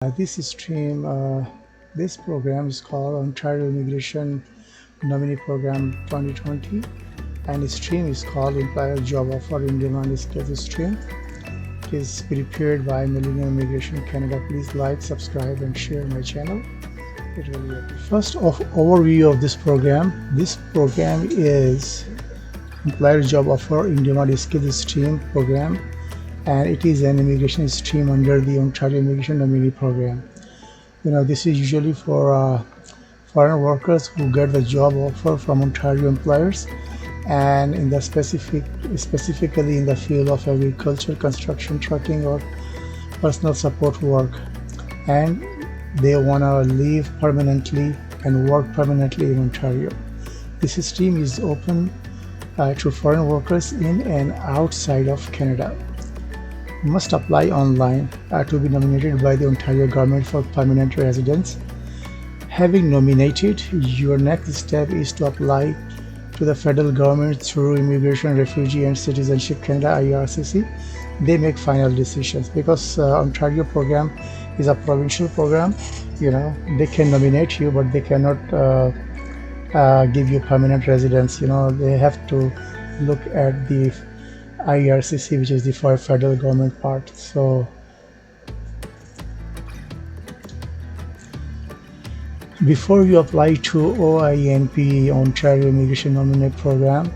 This program is called Ontario Immigration Nominee Program 2020, and the stream is called Employer Job Offer in Demand Skills Stream. It is prepared by Millennium Immigration Canada. Please like, subscribe, and share my channel. It really appreciate. First of overview of this program. This program is Employer Job Offer in Demand Skills Stream program, and it is an immigration stream under the Ontario Immigration Nominee Program. This is usually for foreign workers who get the job offer from Ontario employers, and in the specifically in the field of agriculture, construction, trucking, or personal support work, and they want to live permanently and work permanently in Ontario. This stream is open to foreign workers in and outside of Canada. You must apply online to be nominated by the Ontario government for permanent residence. Having nominated, your next step is to apply to the federal government through Immigration, Refugee and Citizenship Canada (IRCC). They make final decisions because Ontario program is a provincial program. They can nominate you, but they cannot give you permanent residence. They have to look at the IRCC, which is the federal government part. So before you apply to OINP, Ontario Immigration Nominee Program,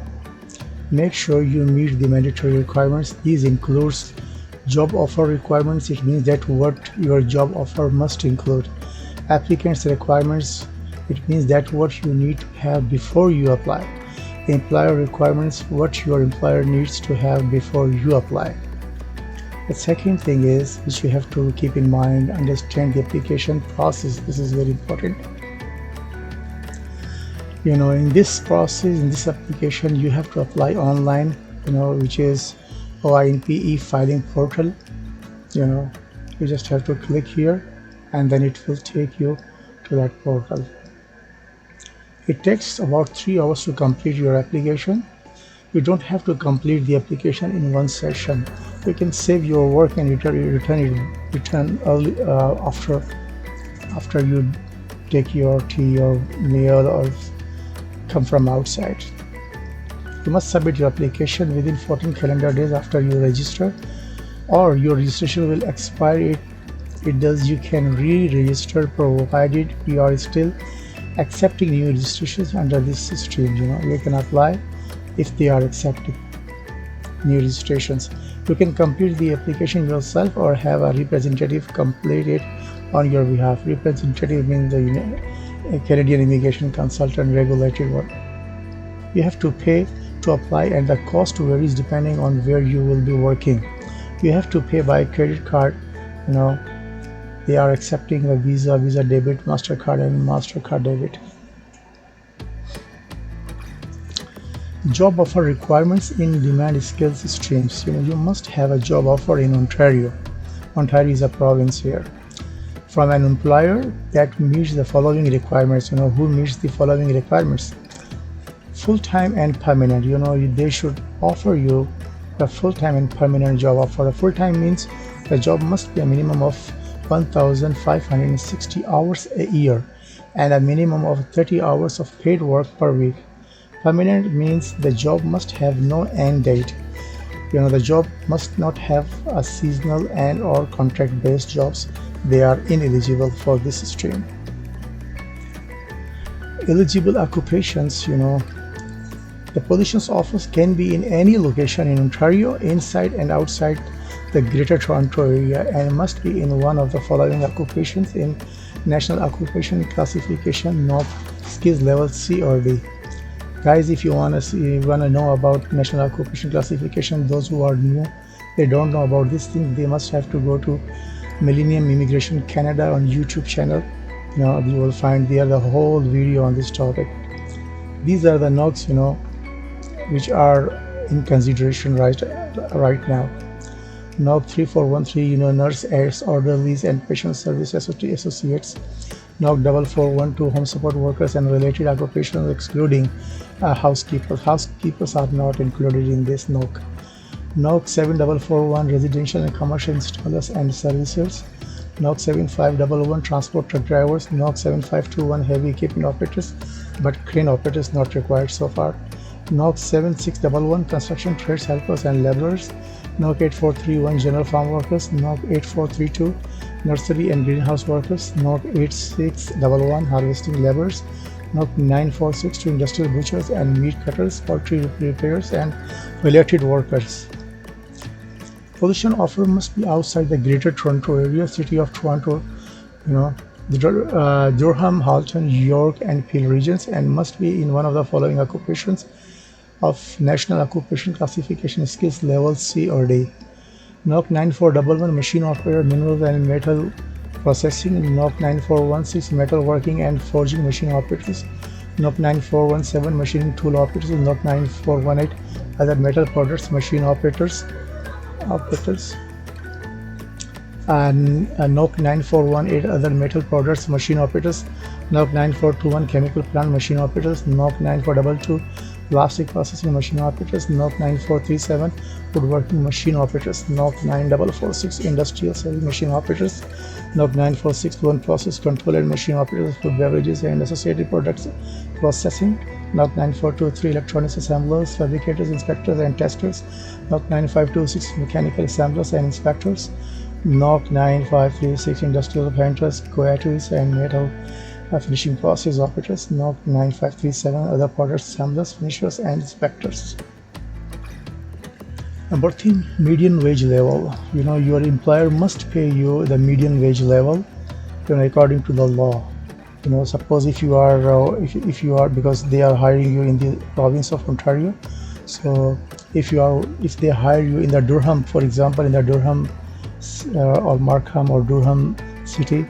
make sure you meet the mandatory requirements. These includes job offer requirements. It means that what your job offer must include. Applicants requirements. It means that what you need to have before you apply. Employer requirements, what your employer needs to have before you apply. The second thing is, which you have to keep in mind, understand the application process. This is very important. In this process, in this application, you have to apply online, which is OINP e-filing portal. You just have to click here, and then it will take you to that portal. It takes about 3 hours to complete your application. You don't have to complete the application in one session. You can save your work and return early after you take your tea or meal or come from outside. You must submit your application within 14 calendar days after you register, or your registration will expire. You can re-register provided you are still accepting new registrations under this stream. You can apply if they are accepting new registrations. You can complete the application yourself or have a representative complete it on your behalf. Representative means a Canadian immigration consultant, regulated one. You have to pay to apply, and the cost varies depending on where you will be working. You have to pay by credit card. They are accepting the Visa debit, MasterCard, and MasterCard debit. Job offer requirements in demand skills streams. You must have a job offer in Ontario. Ontario is a province here. From an employer that meets the following requirements. Who meets the following requirements? Full-time and permanent. They should offer you a full-time and permanent job offer. A full-time means the job must be a minimum of 1,560 hours a year and a minimum of 30 hours of paid work per week. Permanent means the job must have no end date. The job must not have a seasonal and or contract-based jobs. They are ineligible for this stream. Eligible occupations. The positions offered can be in any location in Ontario, inside and outside the Greater Toronto area, and must be in one of the following occupations in National Occupation Classification North Skills Level C or D. Guys, if you want to know about National Occupation Classification, those who are new, they don't know about this thing, they must have to go to Millennium Immigration Canada on YouTube channel. You will find there the whole video on this topic. These are the NOCs, which are in consideration right now. NOC 3413, nurse aides, orderlies, and patient service associates. NOC 4412, home support workers and related occupations, excluding housekeepers. Housekeepers are not included in this NOC. NOC 7441, residential and commercial installers and servicers. NOC 7511 transport truck drivers, NOC 7521 heavy equipment operators, but crane operators not required so far. NOC 7611 construction trades helpers and laborers, NOC 8431 general farm workers, NOC 8432 nursery and greenhouse workers, NOC 8611 harvesting laborers, NOC 9462 industrial butchers and meat cutters, poultry repairers and related workers. Position offer must be outside the Greater Toronto Area, City of Toronto, the Durham, Halton, York and Peel regions, and must be in one of the following occupations of National Occupation Classification Skills Level C or D. NOC 9411 machine operator, minerals and metal processing, NOC 9416 metal working and forging machine operators, NOC 9417 machining tool operators, NOC 9418 other metal products machine operators, and NOC 9418 other metal products machine operators, NOC 9421 chemical plant machine operators, NOC 9422 plastic processing machine operators, NOC 9437 woodworking machine operators, NOC 9446 industrial serving machine operators, NOC 9461 process control and machine operators for beverages and associated products processing, NOC 9423 electronics assemblers, fabricators, inspectors and testers, NOC 9526 mechanical assemblers and inspectors, NOC 9536 industrial painters, coatures and metal finishing process operators, NOC 9537 other products assemblers, finishers and inspectors. Number 3, median wage level. Your employer must pay you the median wage level, according to the law. Suppose if you are because they are hiring you in the province of Ontario. So if they hire you in the Durham, for example, in the Durham or Markham or Durham city,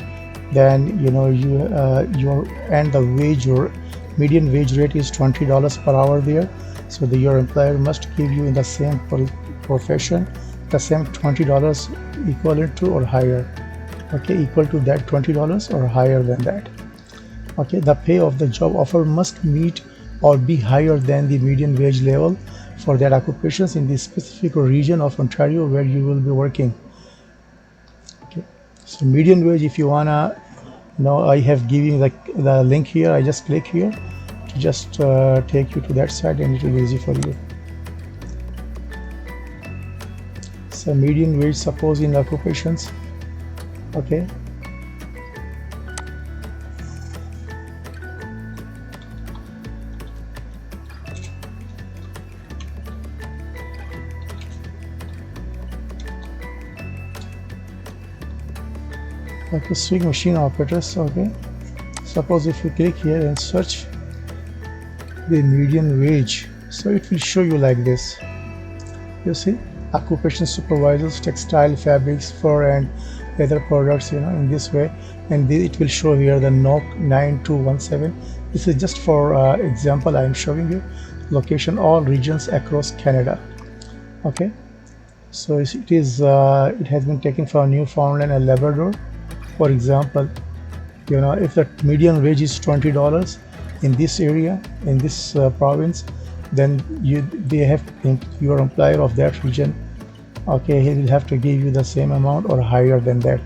then the wage or median wage rate is $20 per hour there. So your employer must give you in the same profession the same $20 equivalent to or higher. Okay, equal to that $20 or higher than that. Okay, the pay of the job offer must meet or be higher than the median wage level for that occupations in the specific region of Ontario where you will be working. Okay, so median wage, if you wanna know, I have given the link here. I just click here to just take you to that site, and it will be easy for you. So median wage, suppose in occupations. Okay, swing machine operators. Okay, suppose if you click here and search the median wage, so it will show you like this. You see, occupation supervisors, textile, fabrics, fur and leather products, in this way. And it will show here the NOC 9217. This is just for example I am showing you. Location all regions across Canada. Okay, so it has been taken from Newfoundland and Labrador. For example, if the median wage is $20 in this area, in this province, then your employer of that region, okay, he will have to give you the same amount or higher than that.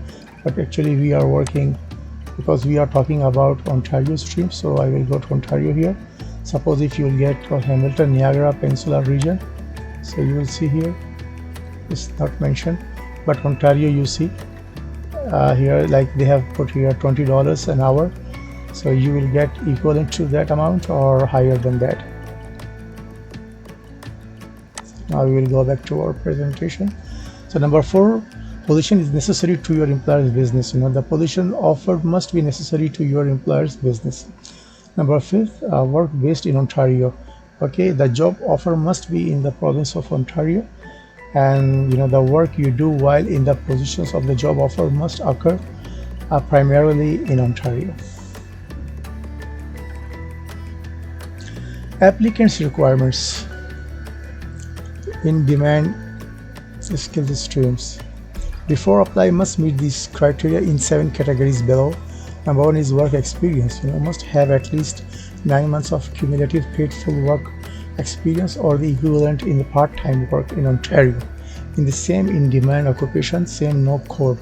But actually we are working, because we are talking about Ontario stream, so I will go to Ontario here. Suppose if you will get Hamilton, Niagara Peninsula region, so you will see here, it's not mentioned, but Ontario, you see here, like they have put here $20 an hour, so you will get equivalent to that amount or higher than that. Now we will go back to our presentation. So number 4, position is necessary to your employer's business. The position offered must be necessary to your employer's business. Number 5, work based in Ontario. Okay, the job offer must be in the province of Ontario, and the work you do while in the positions of the job offer must occur primarily in Ontario. Applicants' requirements. In demand skills streams. Before apply must meet these criteria in 7 categories below. Number 1 is work experience. Must have at least 9 months of cumulative paid full work experience or the equivalent in the part-time work in Ontario in the same in-demand occupation, same NOC code.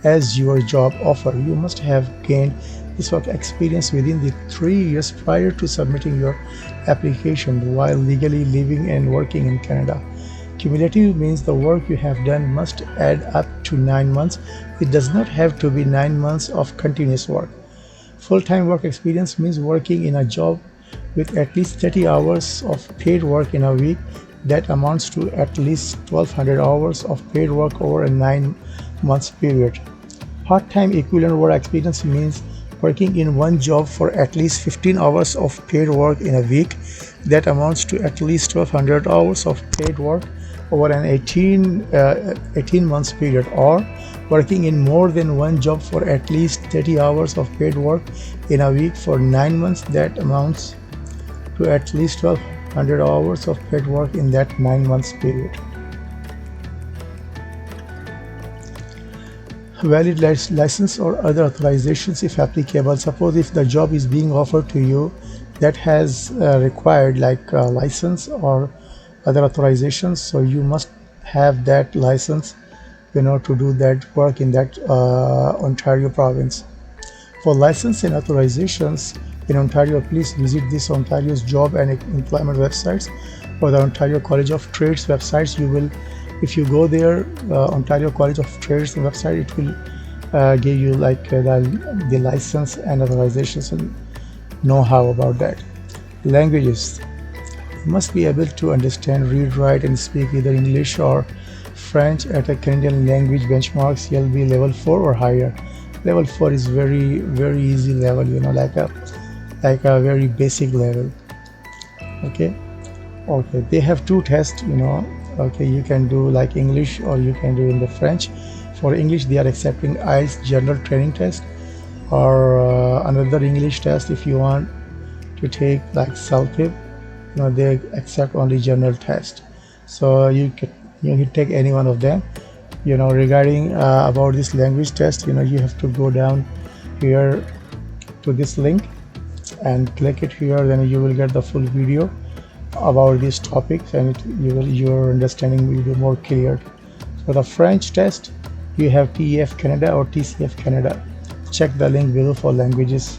as your job offer. You must have gained this work experience within the 3 years prior to submitting your application while legally living and working in Canada. Cumulative means the work you have done must add up to 9 months. It does not have to be 9 months of continuous work. Full-time work experience means working in a job with at least 30 hours of paid work in a week. That amounts to at least 1,200 hours of paid work over a 9 months period. Part-time equivalent work experience means working in one job for at least 15 hours of paid work in a week. That amounts to at least 1,200 hours of paid work over an 18 months period, or working in more than one job for at least 30 hours of paid work in a week for 9 months. That amounts to at least 1,200 hours of paid work in that 9 months period. Valid license or other authorizations if applicable. Suppose if the job is being offered to you that has required like a license or other authorizations, so you must have that license, to do that work in that Ontario province. For license and authorizations in Ontario, please visit this Ontario's job and employment websites or the Ontario College of Trades websites. If you go there, Ontario College of Trades website, it will give you like the license and authorizations and know-how about that. Languages. You must be able to understand, read, write, and speak either English or French at a Canadian language benchmark CLB level 4 or higher. Level 4 is very, very easy level, like a very basic level. Okay. They have 2 tests, you can do like English or you can do in the French. For English, they are accepting IELTS general training test or another English test. If you want to take like CELTIB, they accept only general test. So you can take any one of them. Regarding about this language test, you have to go down here to this link and click it here. Then you will get the full video about these topics, and your understanding will be more clear. For the French test, you have TEF Canada or TCF Canada. Check the link below for languages.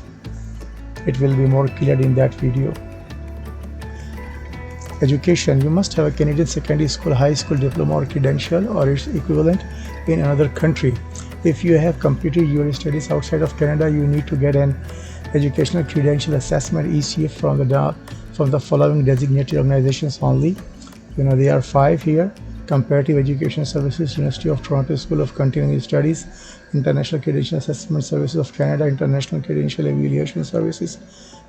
It will be more clear in that video. Education. You must have a Canadian secondary school, high school diploma or credential or its equivalent in another country. If you have completed your studies outside of Canada, you need to get an educational credential assessment ECF from the following designated organizations only. There are 5 here: Comparative Education Services, University of Toronto School of Continuing Studies, International Credential Assessment Services of Canada, International Credential Evaluation Services,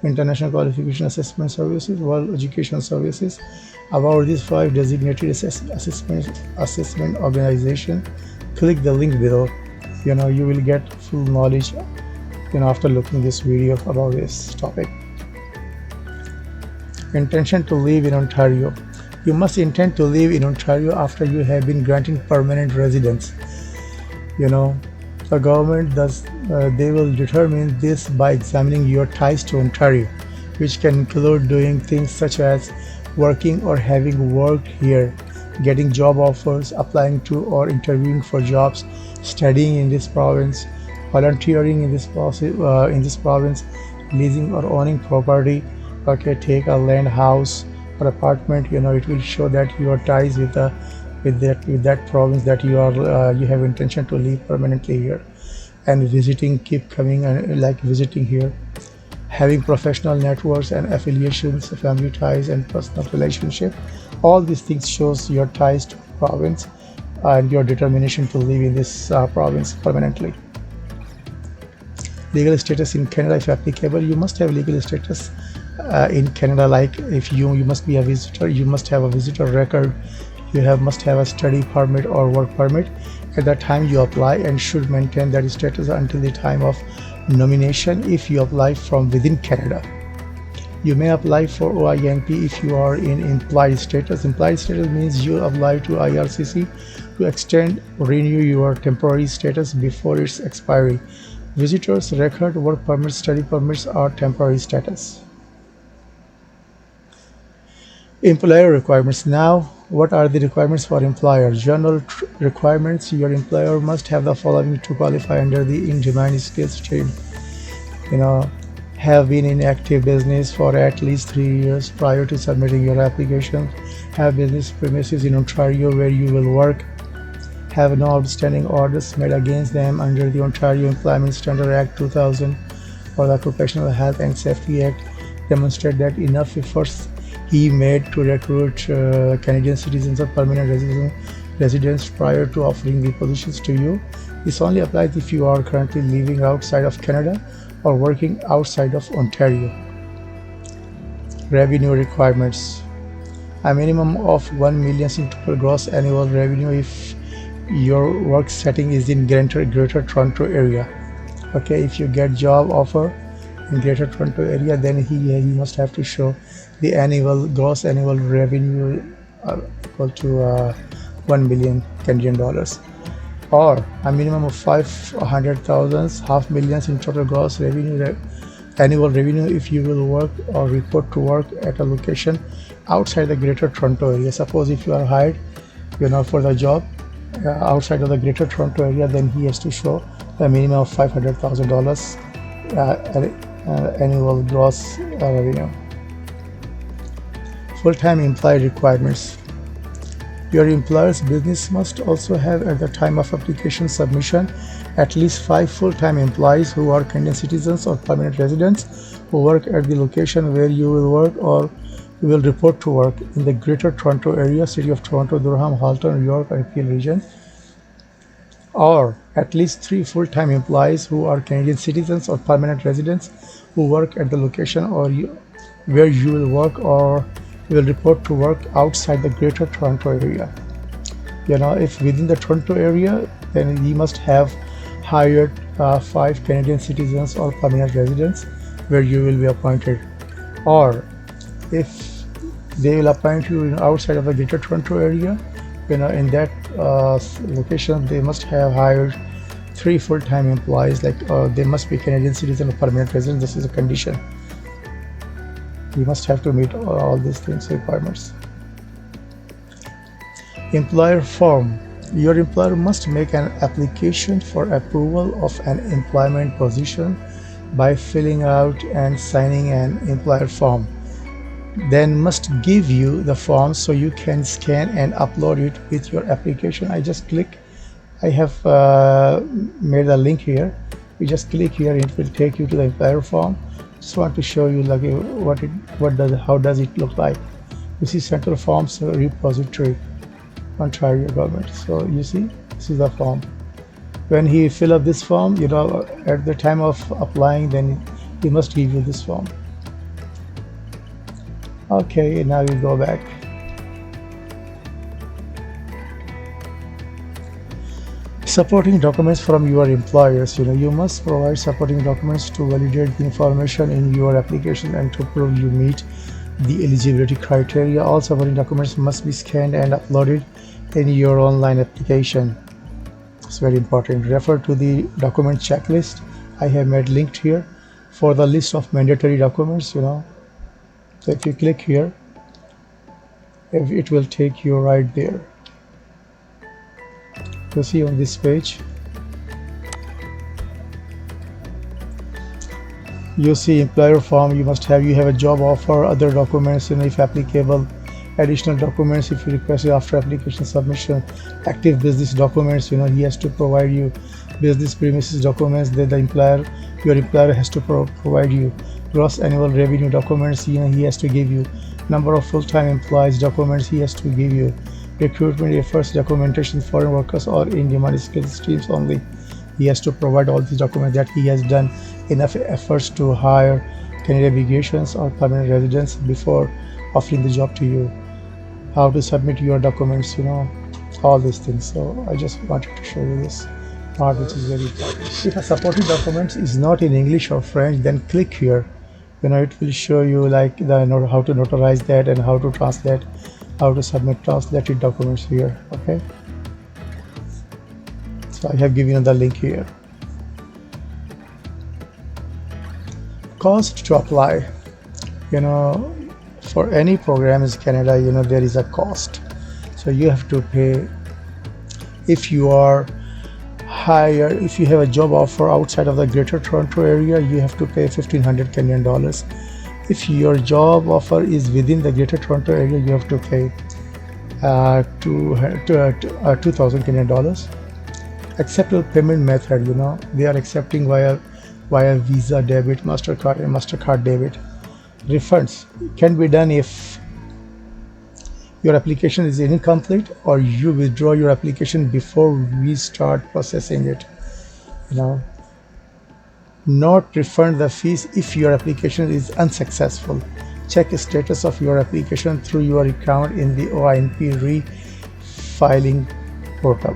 International Qualification Assessment Services, World Education Services. About these 5 designated assessment organization, click the link below. You will get full knowledge after looking this video about this topic. Intention to live in Ontario. You must intend to live in Ontario after you have been granted permanent residence. The government they will determine this by examining your ties to Ontario, which can include doing things such as working or having worked here, getting job offers, applying to or interviewing for jobs, studying in this province, volunteering in this province, leasing or owning property. Take a land, house or apartment. It will show that your ties with that province, that you have intention to live permanently here, and keep coming and visiting here. Having professional networks and affiliations, family ties and personal relationship. All these things shows your ties to the province and your determination to live in this province permanently. Legal status in Canada, if applicable. You must have legal status in Canada, like if you must be a visitor, you must have a visitor record, must have a study permit or work permit at the time you apply, and should maintain that status until the time of nomination if you apply from within Canada. You may apply for OINP if you are in implied status. Implied status means you apply to IRCC to extend or renew your temporary status before its expiry. Visitors record, work permits, study permits are temporary status. Employer requirements. Now, what are the requirements for employer? General requirements. Your employer must have the following to qualify under the in-demand skills stream. You know, have been in active business for at least 3 years prior to submitting your application, have business premises in Ontario where you will work, have no outstanding orders made against them under the Ontario Employment Standard Act 2000 or the Occupational Health and Safety Act, demonstrate that enough efforts he made to recruit Canadian citizens or permanent residents prior to offering the positions to you. This only applies if you are currently living outside of Canada or working outside of Ontario. Revenue requirements. A minimum of 1 million in total gross annual revenue if your work setting is in Greater Toronto area. Okay, if you get job offer in Greater Toronto area, then he must have to show the gross annual revenue equal to 1 million Canadian dollars, or a minimum of 500,000, half millions in total gross revenue, annual revenue if you will work or report to work at a location outside the Greater Toronto area. Suppose if you are hired, for the job outside of the Greater Toronto area, then he has to show a minimum of $500,000 annual gross revenue. Full-time employee requirements. Your employer's business must also have, at the time of application submission, at least 5 full-time employees who are Canadian citizens or permanent residents who work at the location where you will work or you will report to work in the Greater Toronto area, City of Toronto, Durham, Halton, York, and Peel region, or at least 3 full-time employees who are Canadian citizens or permanent residents who work at the location or where you will work or you will report to work outside the Greater Toronto area. If within the Toronto area, then you must have hired 5 Canadian citizens or permanent residents where you will be appointed. Or if they will appoint you outside of the Greater Toronto area, in that location they must have hired 3 full-time employees, they must be Canadian citizen or permanent resident. This is a condition. You must have to meet all these things requirements. Employer form. Your employer must make an application for approval of an employment position by filling out and signing an employer form. Then must give you the form so you can scan and upload it with your application. I have made a link here. You just click here, it will take you to the employer form. Just want to show you how does it look like. You see Central Forms Repository, Ontario government. So you see, this is the form. When he fill up this form, at the time of applying, then he must give you this form. Okay, now we go back. Supporting documents from your employers. You must provide supporting documents to validate the information in your application and to prove you meet the eligibility criteria. All supporting documents must be scanned and uploaded in your online application. It's very important. Refer to the document checklist I have made linked here for the list of mandatory documents. So if you click here, it will take you right there. You see on this page, you see employer form. You have a job offer, other documents, if applicable, additional documents if you request it after application submission, active business documents. He has to provide you business premises documents that your employer has to provide you. Gross annual revenue documents, he has to give you. Number of full-time employees documents, he has to give you. Recruitment efforts documentation, foreign workers or in-demand skills streams only. He has to provide all these documents that he has done enough efforts to hire Canadian migrations or permanent residents before offering the job to you. How to submit your documents, all these things. So I just wanted to show you this part, which is very important. If a supporting document is not in English or French, then click here. It will show you how to notarize that and how to translate, how to submit translated documents here. Okay, so I have given you the link here. Cost to apply. For any program in Canada, there is a cost, so you have to pay. If you are higher, if you have a job offer outside of the Greater Toronto area, you have to pay 1,500 Canadian dollars. If your job offer is within the Greater Toronto area, you have to pay 2,000 Canadian dollars. Acceptable payment method, they are accepting via Visa, debit, MasterCard, and MasterCard debit. Refunds can be done if your application is incomplete or you withdraw your application before we start processing it. Not refund the fees if your application is unsuccessful. Check the status of your application through your account in the OINP refiling portal.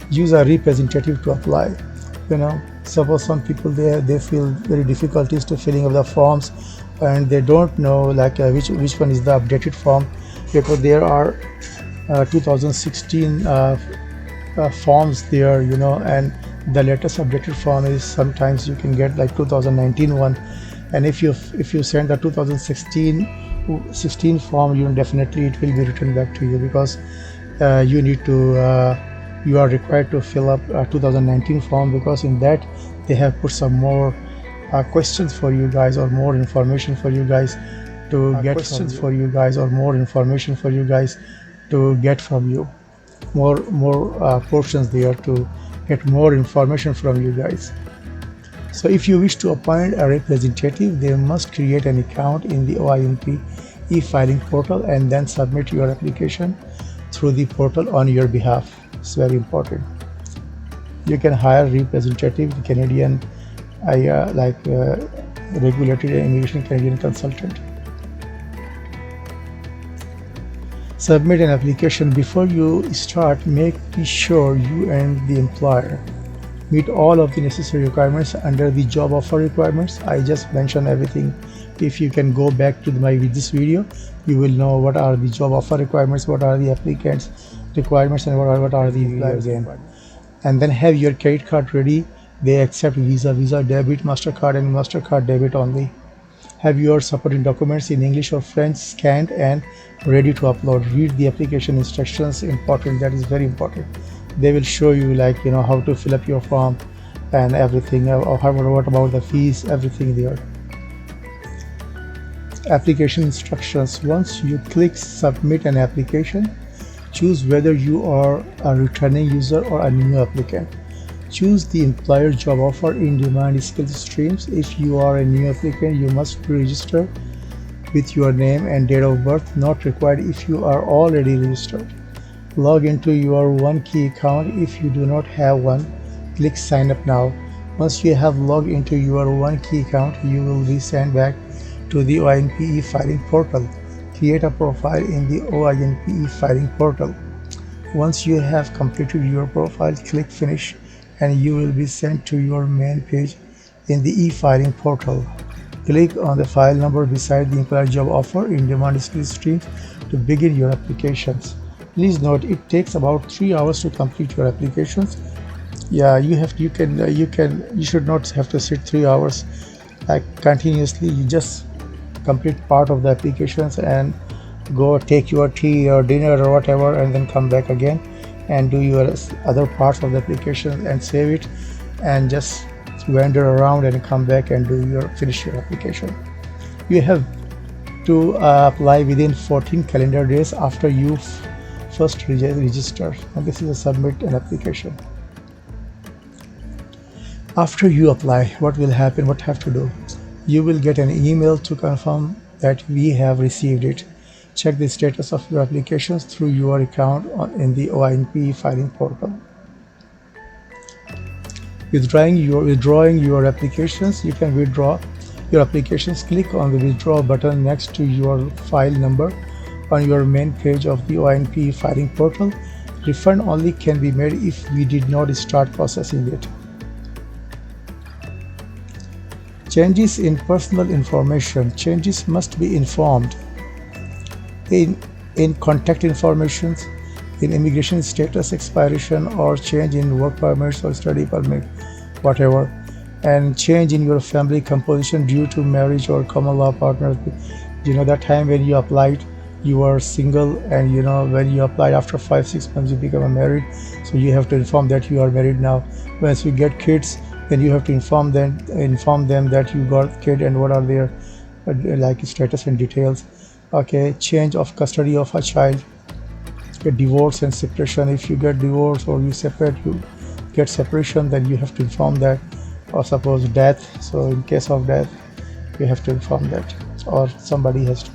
Use a representative to apply. Suppose some people they feel very difficulties to filling up the forms, and they don't know which one is the updated form, because there are 2016 forms there, and the latest updated form is sometimes you can get 2019 one, and if you send the 2016 form, definitely it will be returned back to you, because you need to you are required to fill up 2019 form, because in that they have put some more questions for you guys, or more information for you guys to get from you, more portions there to get more information from you guys. So if you wish to appoint a representative, they must create an account in the OINP e-filing portal and then submit your application through the portal on your behalf. It's very important. You can hire representative, Canadian regulated immigration Canadian consultant. Submit an application. Before you start, make sure you and the employer meet all of the necessary requirements under the job offer requirements. I just mentioned everything. If you can go back to this video, you will know what are the job offer requirements, what are the applicants requirements, and what are the employers requirements. And then have your credit card ready. They accept Visa debit, MasterCard, and MasterCard debit only. Have your supporting documents in English or French scanned and ready to upload. Read the application instructions. Important, that is very important. They will show you how to fill up your form and everything, or what about the fees, everything there. Application instructions. Once you click submit an application, choose whether you are a returning user or a new applicant. Choose the employer job offer in demand skills streams. If you are a new applicant, you must pre-register with your name and date of birth, not required if you are already registered. Log into your OneKey account. If you do not have one, click sign up now. Once you have logged into your OneKey account, you will be sent back to the OINP e-filing portal. Create a profile in the OINP e-filing portal. Once you have completed your profile, click finish and you will be sent to your main page in the e-filing portal. Click on the file number beside the employer job offer in demand skills stream to begin your applications. Please note, it takes about 3 hours to complete your applications. Yeah, you should not have to sit 3 hours continuously. You just complete part of the applications and go take your tea or dinner or whatever, and then come back again and do your other parts of the application and save it, and just wander around and come back and finish your application. You have to apply within 14 calendar days after you first register, and this is a submit an application. After you apply, what will happen, what have to do? You will get an email to confirm that we have received it. Check the status of your applications through your account in the OINP filing portal. Withdrawing your applications, you can withdraw your applications. Click on the withdraw button next to your file number on your main page of the OINP filing portal. Refund only can be made if we did not start processing it. Changes in personal information. Changes must be informed in contact information, in immigration status expiration, or change in work permits or study permit, whatever. And change in your family composition due to marriage or common law partner. That time when you applied, you were single, and when you applied after 5-6 months you become married, so you have to inform that you are married now. Once you get kids, then you have to inform them that you got kid and what are their like status and details. Okay, change of custody of a child, divorce and separation. If you get divorced or you get separation, then you have to inform that. Or suppose death, so in case of death you have to inform that, or somebody has to.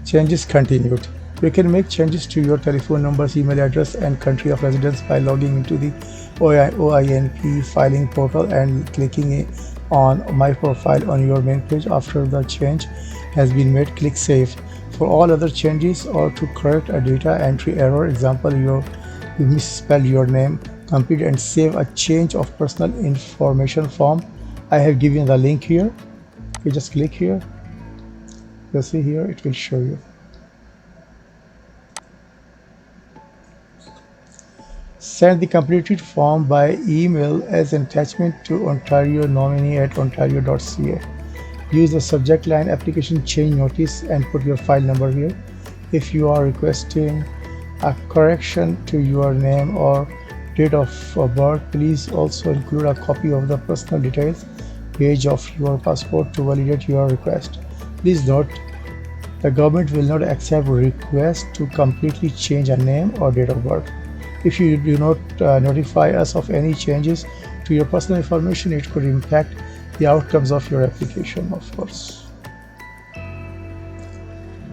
Changes continued. You can make changes to your telephone numbers, email address, and country of residence by logging into the OINP filing portal and clicking on My Profile on your main page. After the change has been made, click Save. For all other changes or to correct a data entry error, example, you misspelled your name, complete and save a change of personal information form. I have given the link here. You just click here. You'll see here, it will show you. Send the completed form by email as an attachment to Ontario nominee@ontario.ca. Use the subject line application change notice and put your file number here. If you are requesting a correction to your name or date of birth, please also include a copy of the personal details page of your passport to validate your request. Please note, the government will not accept requests to completely change a name or date of birth. If you do not notify us of any changes to your personal information, it could impact the outcomes of your application, of course.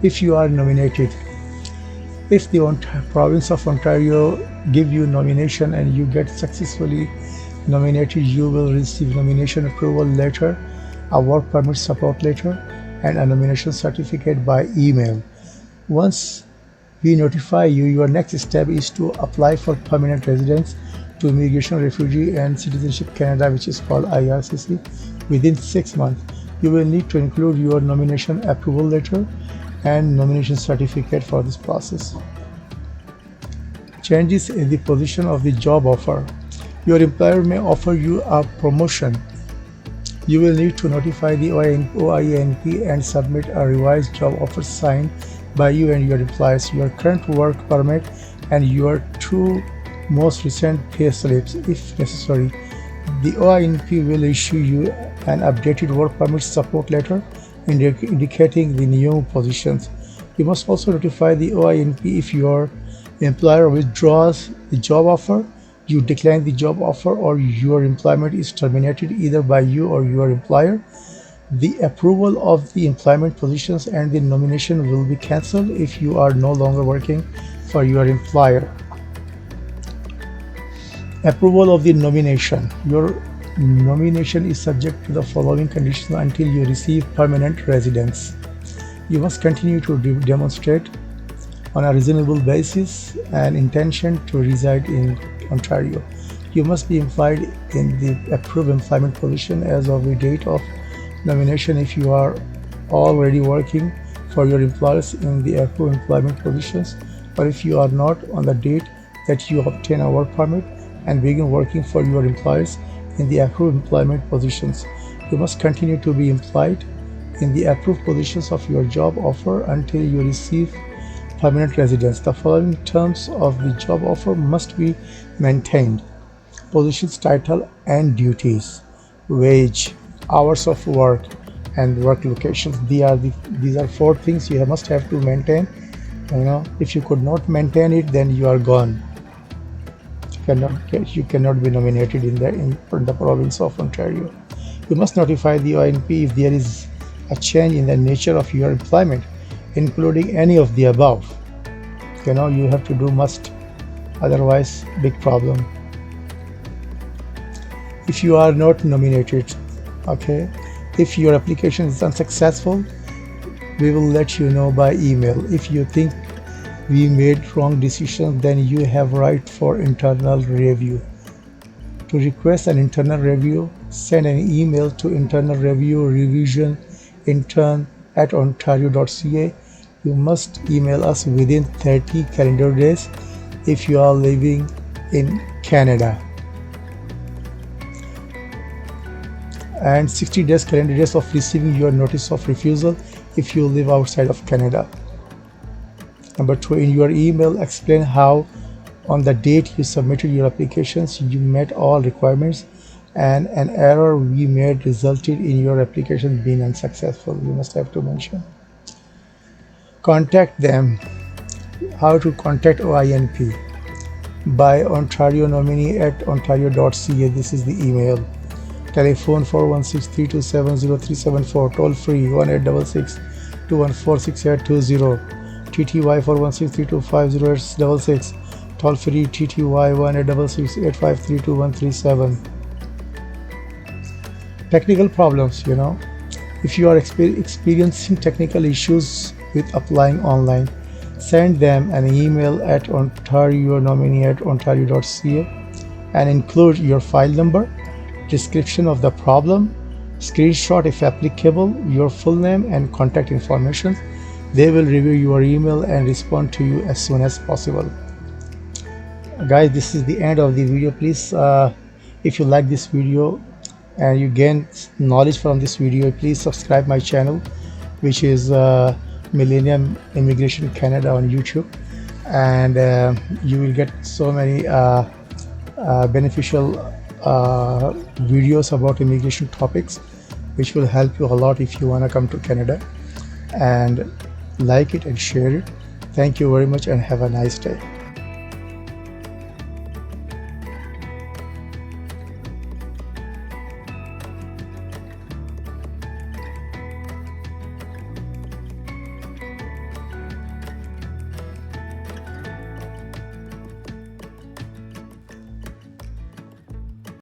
If you are nominated, if the province of Ontario give you nomination and you get successfully nominated, you will receive nomination approval letter, a work permit support letter, and a nomination certificate by email. Once we notify you, your next step is to apply for permanent residence to Immigration, Refugee and Citizenship Canada, which is called IRCC. Within 6 months, you will need to include your nomination approval letter and nomination certificate for this process. Changes in the position of the job offer. Your employer may offer you a promotion. You will need to notify the OINP and submit a revised job offer signed by you and your employers, your current work permit, and your 2 most recent pay slips if necessary. The OINP will issue you an updated work permit support letter indicating the new positions. You must also notify the OINP if your employer withdraws the job offer, you decline the job offer, or your employment is terminated either by you or your employer. The approval of the employment positions and the nomination will be cancelled if you are no longer working for your employer. Approval of the nomination. Your nomination is subject to the following conditions until you receive permanent residence. You must continue to demonstrate on a reasonable basis an intention to reside in Ontario. You must be employed in the approved employment position as of the date of nomination if you are already working for your employers in the approved employment positions, or if you are not, on the date that you obtain a work permit and begin working for your employers in the approved employment positions. You must continue to be employed in the approved positions of your job offer until you receive permanent residence. The following terms of the job offer must be maintained: positions, title and duties, wage, hours of work, and work locations. These are 4 things you must have to maintain. If you could not maintain it, then you are gone. You cannot be nominated in the province of Ontario. You must notify the OINP if there is a change in the nature of your employment, including any of the above. You have to do must, otherwise big problem. If you are not nominated, if your application is unsuccessful, we will let you know by email. If you think we made wrong decision, then you have right for internal review. To request an internal review, send an email to internal review revision intern@ontario.ca. You must email us within 30 calendar days. If you are living in Canada, and 60 days calendar days of receiving your notice of refusal if you live outside of Canada. Number 2, in your email, explain how on the date you submitted your applications you met all requirements and an error we made resulted in your application being unsuccessful. You must have to mention. Contact them. How to contact OINP? By ontarionominee@ontario.ca. This is the email. Telephone 416-327-0374. Toll free 1-866-214-6820. TTY 416-325-0866. Toll free TTY 1-866-853-2137. Technical problems, if you are experiencing technical issues with applying online, send them an email at ontarionominee@ontario.ca and include your file number, description of the problem, screenshot if applicable, your full name and contact information. They will review your email and respond to you as soon as possible. Guys, this is the end of the video. Please, if you like this video and you gain knowledge from this video, please subscribe my channel, which is Millennium Immigration Canada on YouTube, and you will get so many beneficial videos about immigration topics, which will help you a lot if you want to come to Canada. And like it and share it. Thank you very much and have a nice day.